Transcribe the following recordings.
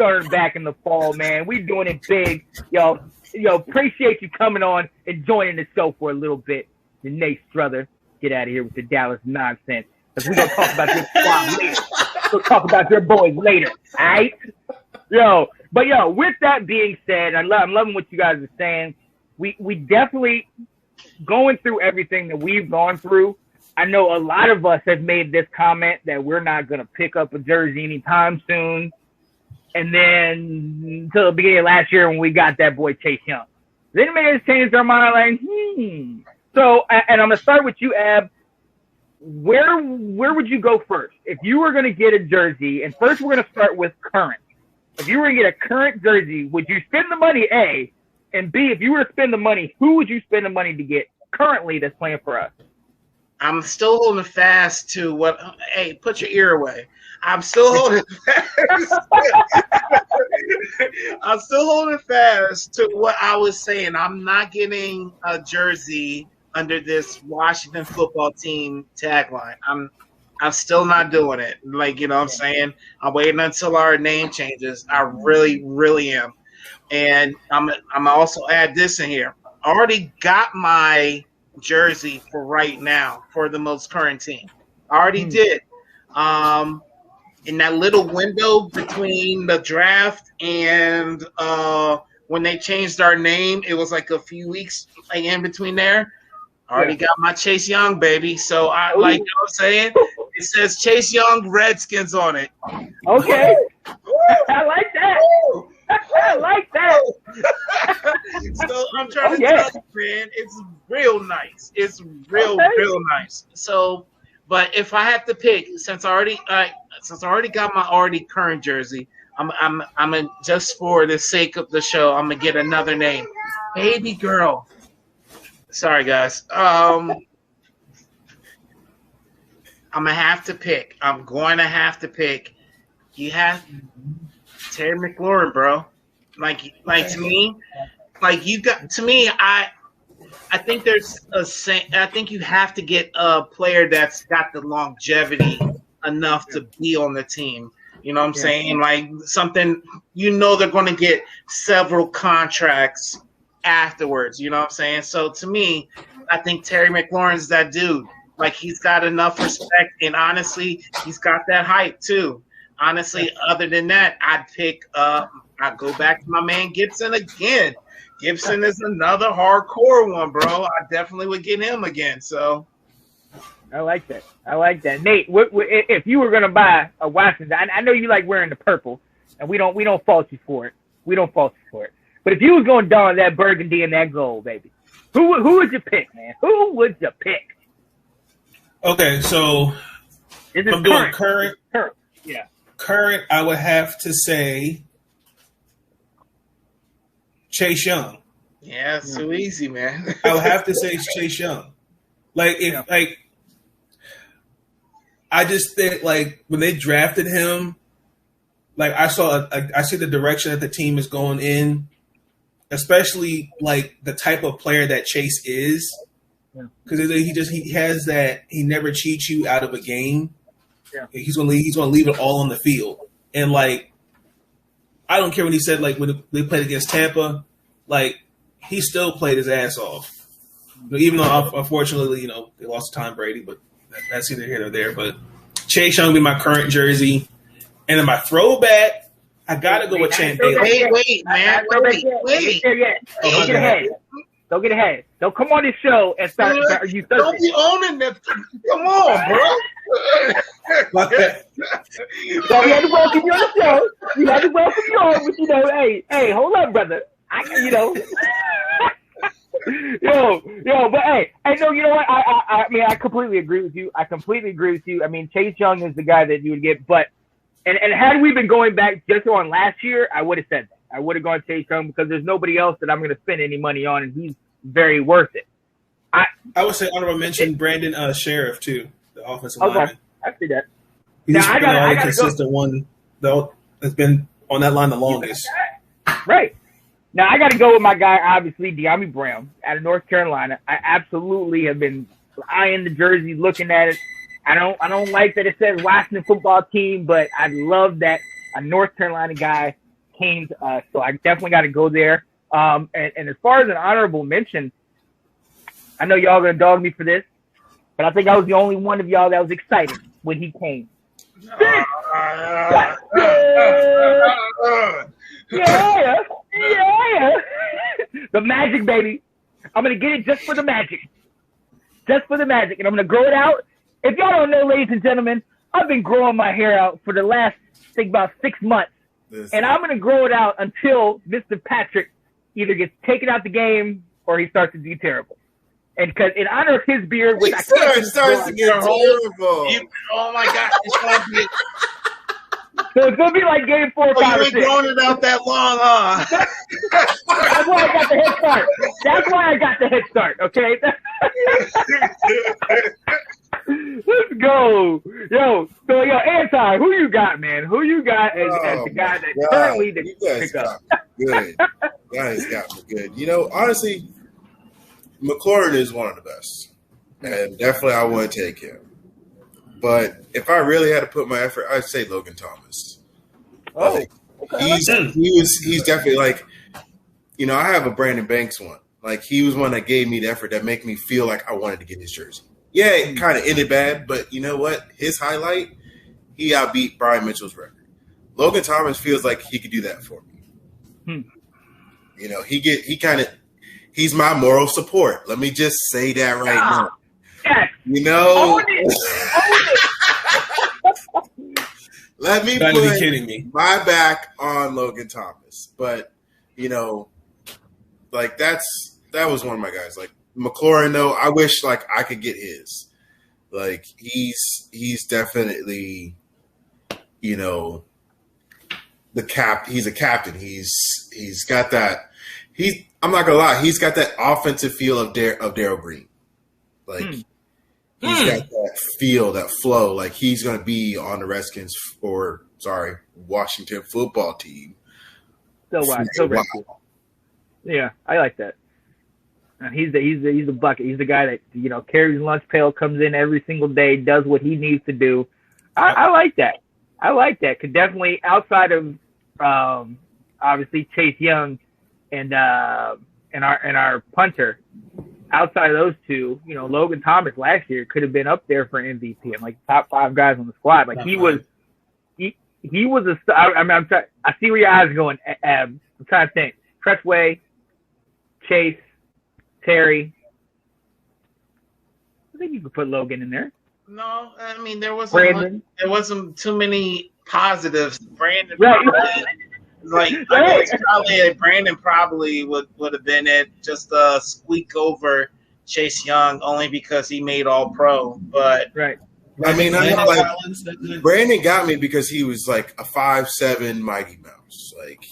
starting back in the fall, man. We doing it big. Yo, appreciate you coming on and joining the show for a little bit. The Nate Struther, get out of here with the Dallas nonsense. Because we're going to talk about your squad later. We'll talk about your boys later, all right? But with that being said, I'm loving what you guys are saying. We definitely, going through everything that we've gone through, I know a lot of us have made this comment that we're not going to pick up a jersey anytime soon. And then until the beginning of last year when we got that boy Chase Young. Then it made us change our mind like, So, and I'm going to start with you, Ab. Where would you go first? If you were going to get a jersey, and first we're going to start with current. If you were to get a current jersey, would you spend the money, A? And B, if you were to spend the money, who would you spend the money to get currently that's playing for us? I'm still holding fast to what – hey, put your ear away. I'm still holding fast. I'm still holding fast to what I was saying. I'm not getting a jersey under this Washington football team tagline. I'm still not doing it. Like, you know what I'm saying? I'm waiting until our name changes. I really, really am. And I'm also add this in here. I already got my jersey for right now for the most current team. I already did. In that little window between the draft and when they changed our name, it was like a few weeks like in between there. I already got my Chase Young, baby. So I like, you know what I'm saying? It says Chase Young Redskins on it. Okay. I like that. I like that. So I'm trying to tell you, man, it's real nice. It's real nice. So, but if I have to pick, since I already got my already current jersey, I'm just for the sake of the show, I'm gonna get another name, Baby Girl. Sorry, guys. I'm gonna have to pick. I'm going to have to pick. You have Terry McLaurin, bro. Like to me, like you got to me. I think I think you have to get a player that's got the longevity enough to be on the team. You know what I'm saying? Like something, you know, they're going to get several contracts afterwards. You know what I'm saying? So to me, I think Terry McLaurin's that dude. Like he's got enough respect, and honestly, he's got that hype too. Honestly, other than that, I'd pick I'd go back to my man Gibson again. Gibson is another hardcore one, bro. I definitely would get him again. So I like that. Nate, if you were gonna buy a Washington, I know you like wearing the purple, and we don't fault you for it. But if you was going down that burgundy and that gold, baby, who would you pick, man? Who would you pick? Okay, so I'm doing current. Yeah. Current, I would have to say Chase Young. Yeah, it's so easy, man. I would have to say Chase Young. I just think like when they drafted him, like I see the direction that the team is going in, especially like the type of player that Chase is, because he has that, he never cheats you out of a game. Yeah. He's gonna leave it all on the field, and like I don't care when he said like when they played against Tampa, like he still played his ass off. Even though unfortunately, they lost to Tom Brady, but that's either here or there. But Chase Young be my current jersey, and then my throwback, I gotta go with Champ Bailey. Wait, man, wait. Don't get ahead. Don't come on this show and start. Don't be owning that. Come on, bro. So we had to welcome you on the show. We had to welcome you on, but hey, hold up, brother. But hey, no, you know what? I mean, I completely agree with you. I mean, Chase Young is the guy that you would get, but and had we been going back just on last year, I would have said that. I would have gone Chase Young because there's nobody else that I'm going to spend any money on, and he's very worth it. I would say honorable mention Brandon Sheriff too, the offensive lineman. I see that. He's just been the only consistent one though that's been on that line the longest. Right. Now I got to go with my guy, obviously De'Ami Brown out of North Carolina. I absolutely have been eyeing the jersey, looking at it. I don't like that it says Washington football team, but I love that a North Carolina guy Canes. So I definitely got to go there. And as far as an honorable mention, I know y'all gonna dog me for this, but I think I was the only one of y'all that was excited when he came. Yeah. The magic, baby. I'm gonna get it just for the magic. Just for the magic. And I'm gonna grow it out. If y'all don't know, ladies and gentlemen, I've been growing my hair out for the last, I think, about 6 months. And I'm gonna grow it out until Mr. Patrick either gets taken out the game or he starts to do terrible. And because in honor of his beard, which I can't starts to get terrible. Oh my God! So it's gonna be like game 4 or 5 you ain't growing it out that long, huh? That's why I got the head start. That's why I got the head start. Okay. Let's go, yo. So Anti, who you got, man? Who you got as the guy that currently the pick up? Good. Guys got me good. You know, honestly, McLaurin is one of the best, and definitely I want to take him. But if I really had to put my effort, I'd say Logan Thomas. Oh, okay. He's definitely like, you know, I have a Brandon Banks one. Like, he was one that gave me the effort that made me feel like I wanted to get his jersey. Yeah, it kind of ended bad, but you know what? His highlight, he outbeat Brian Mitchell's record. Logan Thomas feels like he could do that for me. You know, he's my moral support. Let me just say that right now. You know, let me put my back on Logan Thomas. But, you know, like that was one of my guys. Like McLaurin, though, I wish like I could get his. Like he's definitely, you know, he's a captain. He's got that. I'm not gonna lie, he's got that offensive feel of Darryl Green. Like he's got that feel, that flow. Like he's gonna be on the Redskins Washington football team. So very cool. Yeah, I like that. And he's the bucket. He's the guy that, you know, carries lunch pail, comes in every single day, does what he needs to do. I like that. I like that. Could definitely, outside of obviously Chase Young and our punter, outside of those two, you know, Logan Thomas last year could have been up there for MVP and like top 5 guys on the squad. Like he was a star. I see where your eyes are going. I'm trying to think. Cressway, Chase, Terry. I think you could put Logan in there. No, I mean there wasn't too many positives. Brandon, right? Brandon probably would have been it, just squeak over Chase Young only because he made All Pro. But right. I mean, Brandon got me because he was like a 5'7" Mighty Mouse. Like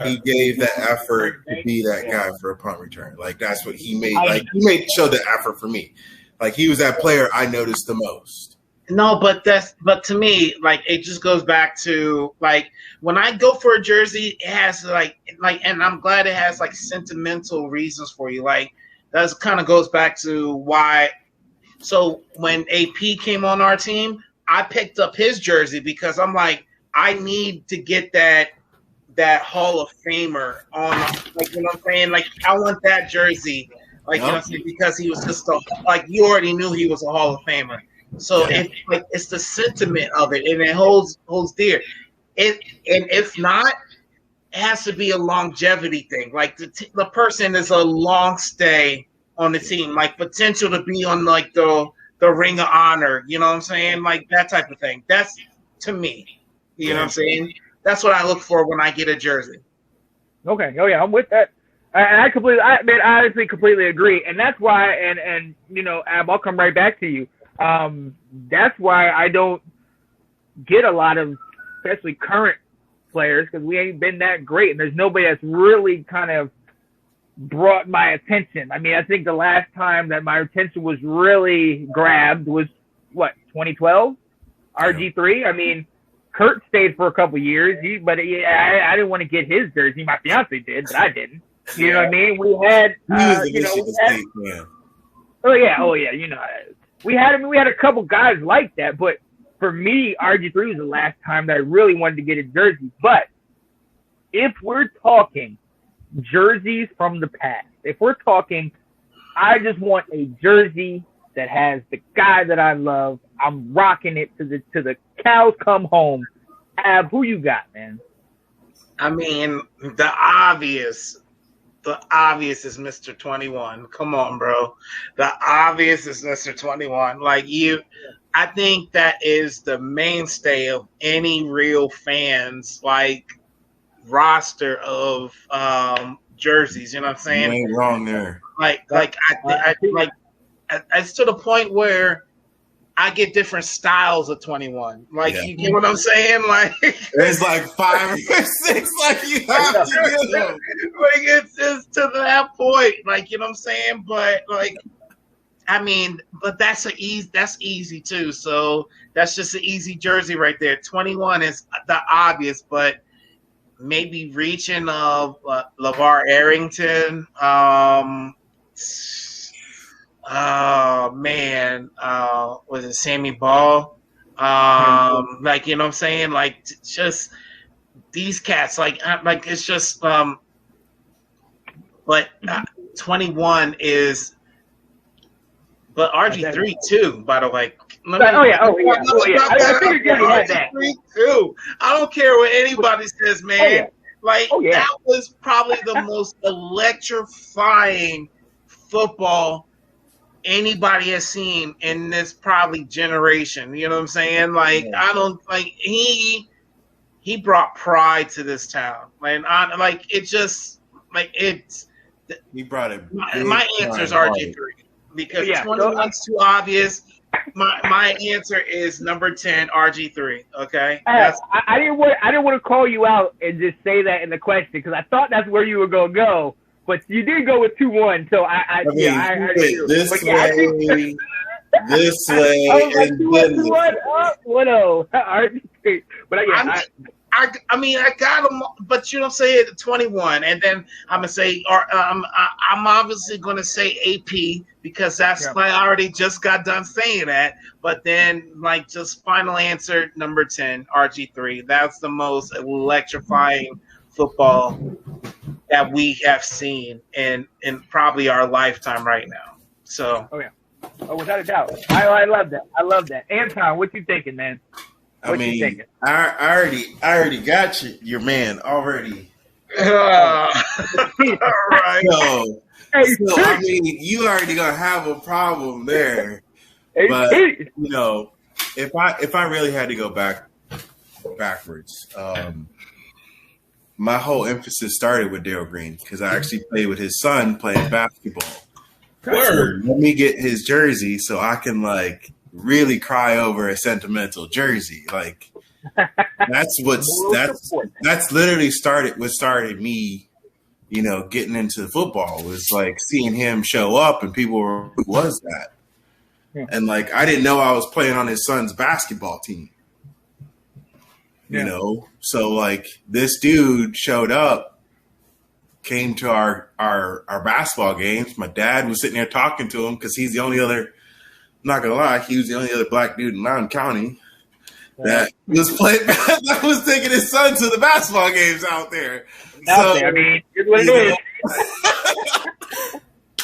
he gave that effort to be that guy for a punt return. Like that's what he made. Like he showed the effort for me. Like he was that player I noticed the most. No, but to me, like it just goes back to like when I go for a jersey, it has like and I'm glad it has like sentimental reasons for you. Like that kind of goes back to why. So when AP came on our team, I picked up his jersey because I'm like, I need to get that Hall of Famer on. Like, you know what I'm saying? Like I want that jersey. Like, you know what I'm saying? Because he was just like you already knew he was a Hall of Famer. So it's the sentiment of it, and it holds dear. And if not, it has to be a longevity thing. Like the person is a long stay on the team, like potential to be on like the Ring of Honor. You know what I'm saying? Like that type of thing. That's to me. You know what I'm saying? That's what I look for when I get a jersey. Okay. Oh yeah, I'm with that. I honestly completely agree, and that's why. And you know, Ab, I'll come right back to you. That's why I don't get a lot of, especially current players, because we ain't been that great, and there's nobody that's really kind of brought my attention. I mean, I think the last time that my attention was really grabbed was 2012, RG3. I mean, Kurt stayed for a couple years, but I didn't want to get his jersey. My fiance did, but I didn't. You know what I mean? We had, oh yeah. You know, we had a couple guys like that, but for me, RG3 was the last time that I really wanted to get a jersey. But if we're talking jerseys from the past, if we're talking, I just want a jersey that has the guy that I love. I'm rocking it to the cows come home. Ab, who you got, man? I mean, the obvious is Mr. 21. Come on, bro. The obvious is Mr. 21. Like I think that is the mainstay of any real fans like roster of jerseys. You know what I'm saying? You ain't wrong there. It's to the point where I get different styles of 21. Like, you get what I'm saying? Like, there's like 5 or 6. Like, you have to get them. Like, it's to that point. Like, you know what I'm saying? But like, I mean, but that's easy too. So that's just an easy jersey right there. 21 is the obvious, but maybe reaching of LeVar Arrington. Oh man, was it Sammy Ball? Like, you know what I'm saying? Like, just these cats, like it's just but 21 is, but RG3 too, by the way. I figured you had that. Too. I don't care what anybody says, man. That was probably the most electrifying football anybody has seen in this probably generation. You know what I'm saying? Like, I don't like he brought pride to this town. He brought it. My answer is RG3 because 21's too obvious. My answer is number 10, RG3. Okay. I didn't want to call you out and just say that in the question because I thought that's where you were gonna go. But you did go with 2-1, so I agree. This way, and then 1-0. But I mean, I got them, but you don't say it 21, and then I'm gonna say, I'm obviously gonna say AP because that's I already just got done saying that. But then, like, just final answer, number 10, RG3. That's the most electrifying football that we have seen in probably our lifetime right now. So, without a doubt, I love that. I love that. Anton, what you thinking, man? What you thinking? I already got your man already. All right. So I mean, you already gonna have a problem there. But you know, if I really had to go backwards, my whole emphasis started with Darryl Green because I actually played with his son playing basketball. Let me get his jersey so I can like really cry over a sentimental jersey. Like that's literally what started me, you know, getting into football was like seeing him show up and people were, who was that? And like I didn't know I was playing on his son's basketball team. You know, so like this dude showed up, came to our basketball games. My dad was sitting there talking to him because he's the only other, I'm not gonna lie, he was the only other black dude in Loudoun County that was playing, that was taking his son to the basketball games out there. I mean, here's what it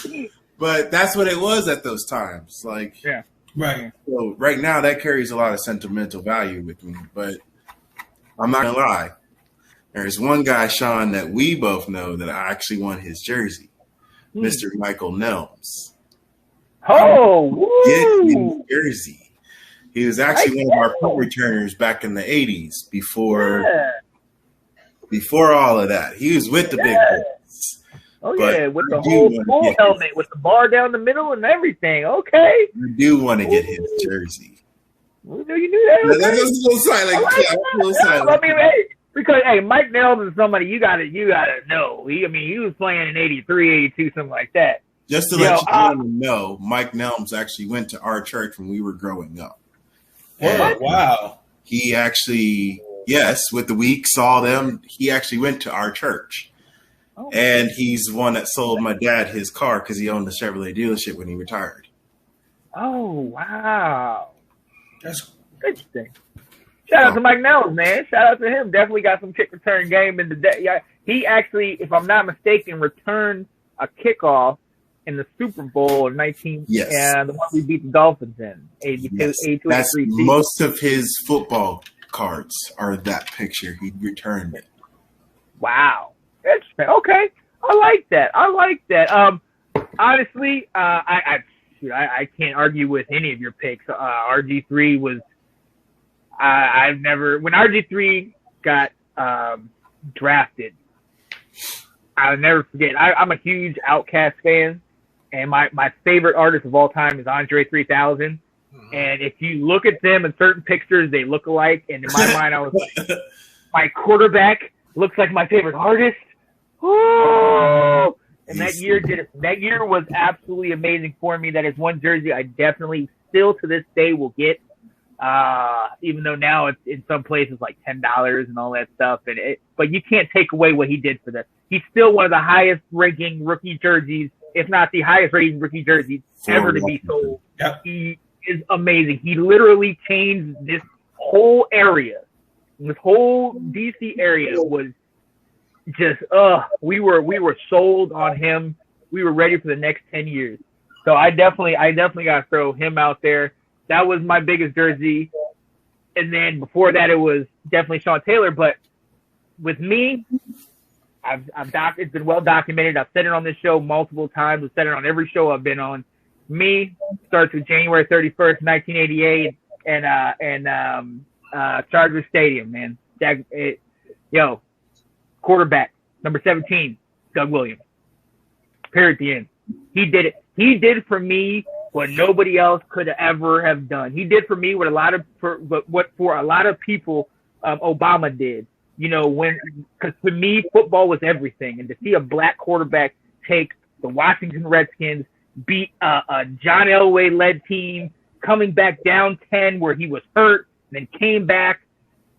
is. But that's what it was at those times. Like, right. So right now that carries a lot of sentimental value with me, but I'm not gonna lie. There's one guy, Sean, that we both know that I actually want his jersey, Mr. Michael Nelms. Get his jersey. He was actually one of our punt returners back in the 80s before all of that. He was with the big boys. With the whole full helmet, with the bar down the middle and everything. Okay. I do want to get his jersey. You knew that. That's a little silent. I mean, because Mike Nelms is somebody you gotta know. He was playing in 83, 82, something like that. Just to let you know, Mike Nelms actually went to our church when we were growing up. Wow. He actually, with the week saw them. He actually went to our church. And he's the one that sold my dad his car because he owned a Chevrolet dealership when he retired. Oh, wow. That's interesting. Shout out to Mike Nels, man. Shout out to him. Definitely got some kick return game in the day. Yeah, he actually, if I'm not mistaken, returned a kickoff in the Super Bowl of 19. Yes. The one we beat the Dolphins in. 82, Yes. 82 That's 83. most of his football cards are that picture. He returned it. Wow. Interesting. Okay. I like that. Honestly, I can't argue with any of your picks. RG3 was, when RG3 got drafted, I'll never forget. I'm a huge Outkast fan, and my favorite artist of all time is Andre 3000. And if you look at them in certain pictures, they look alike. And in my mind, I was like, my quarterback looks like my favorite artist. Ooh! And that year was absolutely amazing for me. That is one jersey I definitely still to this day will get. Even though now it's in some places like $10 and all that stuff. But you can't take away what he did for this. He's still one of the highest ranking rookie jerseys, if not the highest rated rookie jerseys ever to be sold. Yep. He is amazing. He literally changed this whole area. This whole DC area was just, we were sold on him. We were ready for the next 10 years. So I definitely got to throw him out there. That was my biggest jersey. And then before that, it was definitely Sean Taylor. But with me, it's been well documented. I've said it on this show multiple times. I've said it on every show I've been on. Me starts with January 31st, 1988, and Charger Stadium, man. Quarterback, number 17, Doug Williams. Period at the end. He did it. He did for me what nobody else could ever have done. He did for me what for a lot of people Obama did. Because to me, football was everything. And to see a black quarterback take the Washington Redskins, beat a John Elway-led team, coming back down 10 where he was hurt, and then came back.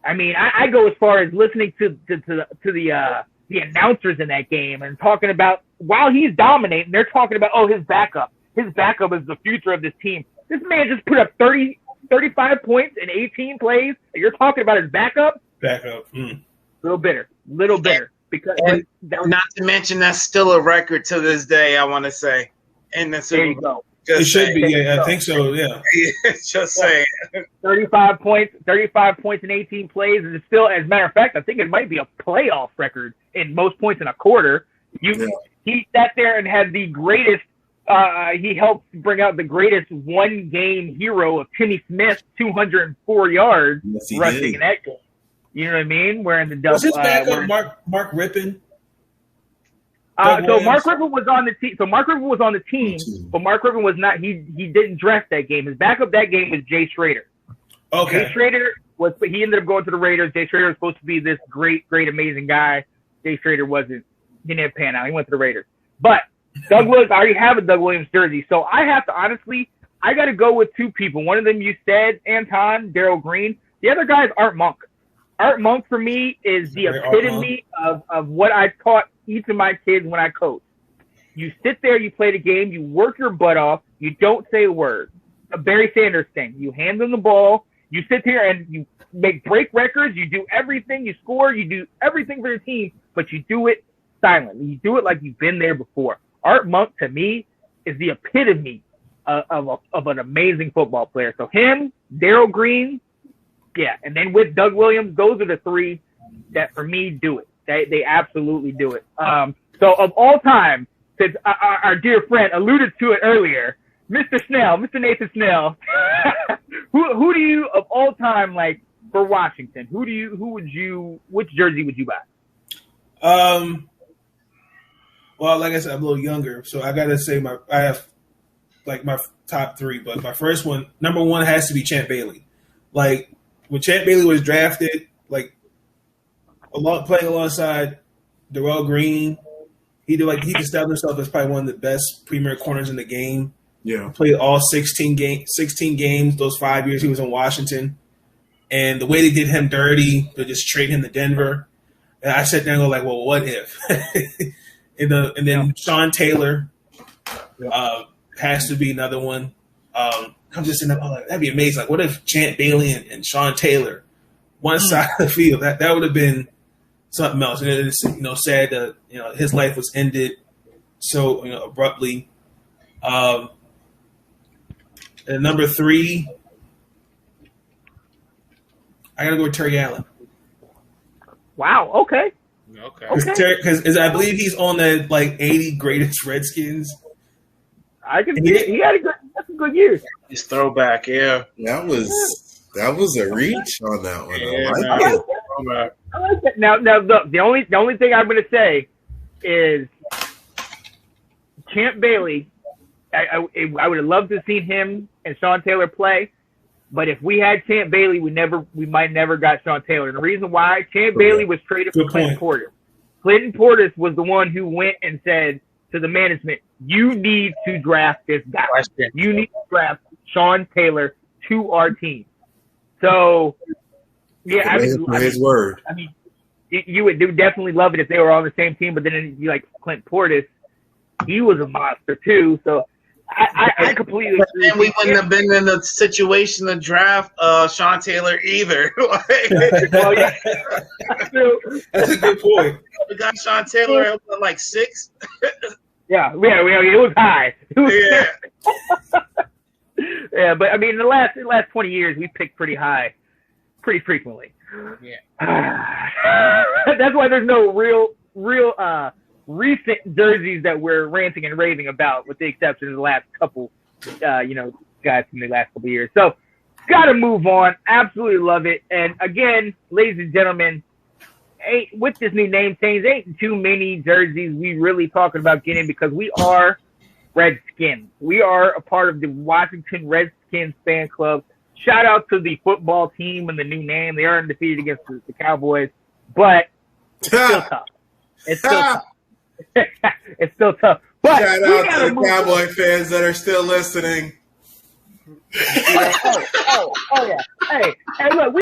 I mean, I go as far as listening to the announcers in that game and talking about, while he's dominating, they're talking about, his backup. His backup is the future of this team. This man just put up 35 points in 18 plays, and you're talking about his backup? Backup. Little bitter. Because not to mention that's still a record to this day, I want to say. And that's there you go. It should be, yeah. I think so, yeah. Just saying. 35 points in 18 plays. And it's still, as a matter of fact, I think it might be a playoff record in most points in a quarter. He sat there and had the greatest, he helped bring out the greatest one-game hero of Timmy Smith, 204 yards rushing in that game. You know what I mean? Wearing the double. Was his backup Mark Rippon? So Mark Rippon was on the team. But Mark Rippon was not. He didn't draft that game. His backup that game was Jay Schrader. Okay. Jay Schrader he ended up going to the Raiders. Jay Schrader was supposed to be this great, amazing guy. Jay Schrader wasn't. He didn't pan out. He went to the Raiders. But Doug Williams, I already have a Doug Williams jersey, so I have to honestly, I got to go with two people. One of them you said, Anton, Daryl Green. The other guy is Art Monk. Art Monk for me is the epitome of what I taught each of my kids when I coach. You sit there, you play the game, you work your butt off, you don't say a word. A Barry Sanders thing. You hand them the ball, you sit there and you break records, you do everything, you score, you do everything for your team, but you do it silently. You do it like you've been there before. Art Monk, to me, is the epitome of an amazing football player. So him, Daryl Green, yeah, and then with Doug Williams, those are the three that for me do it. They absolutely do it. So of all time, since our dear friend alluded to it earlier, Mr. Nathan Snell, who do you of all time like for Washington? Which jersey would you buy? Well, like I said, I'm a little younger, so I gotta say I have like my top three, but my first one, number one, has to be Champ Bailey. Like when Champ Bailey was drafted, like playing alongside Darrell Green, he established himself as probably one of the best premier corners in the game. Yeah, played all 16 games those 5 years he was in Washington, and the way they did him dirty, they just trade him to Denver. And I sat there and go like, well, what if? and then Sean Taylor has to be another one. I'm just in like, that'd be amazing. Like, what if Champ Bailey and Sean Taylor one side of the field. That would have been something else. And it's sad that his life was ended so abruptly. And number 3, I gotta go with Terry Allen. Wow. Okay. Because I believe he's on the 80 greatest Redskins. I can see it. He had a good year. His throwback, yeah. That was a reach on that one. Yeah, I like that. Now look, the only thing I'm gonna say is Champ Bailey. I would have loved to have seen him and Sean Taylor play, but if we had Champ Bailey, we might never got Sean Taylor. And the reason why Champ Bailey was traded for Clinton Portis. Clinton Portis was the one who went and said to the management, "You need to draft this guy. You need to draft Sean Taylor to our team." So, yeah, his word. I mean, you would definitely love it if they were on the same team, but then you like Clint Portis, he was a monster too. So I completely agree. And we wouldn't have been in the situation to draft Sean Taylor either. Well, yeah. That's a good point. We got Sean Taylor at 6. Yeah, it was high. Yeah, but I mean, in the last 20 years, we picked pretty high, pretty frequently. Yeah. That's why there's no real recent jerseys that we're ranting and raving about, with the exception of the last couple, guys from the last couple of years. So, gotta move on. Absolutely love it. And again, ladies and gentlemen, with this new name change, ain't too many jerseys we really talking about getting, because we are Redskins. We are a part of the Washington Redskins fan club. Shout out to the football team and the new name. They are undefeated against the Cowboys, but it's still tough. It's still tough. It's still tough. But shout out to the Cowboy fans that are still listening. Oh yeah. Hey, look,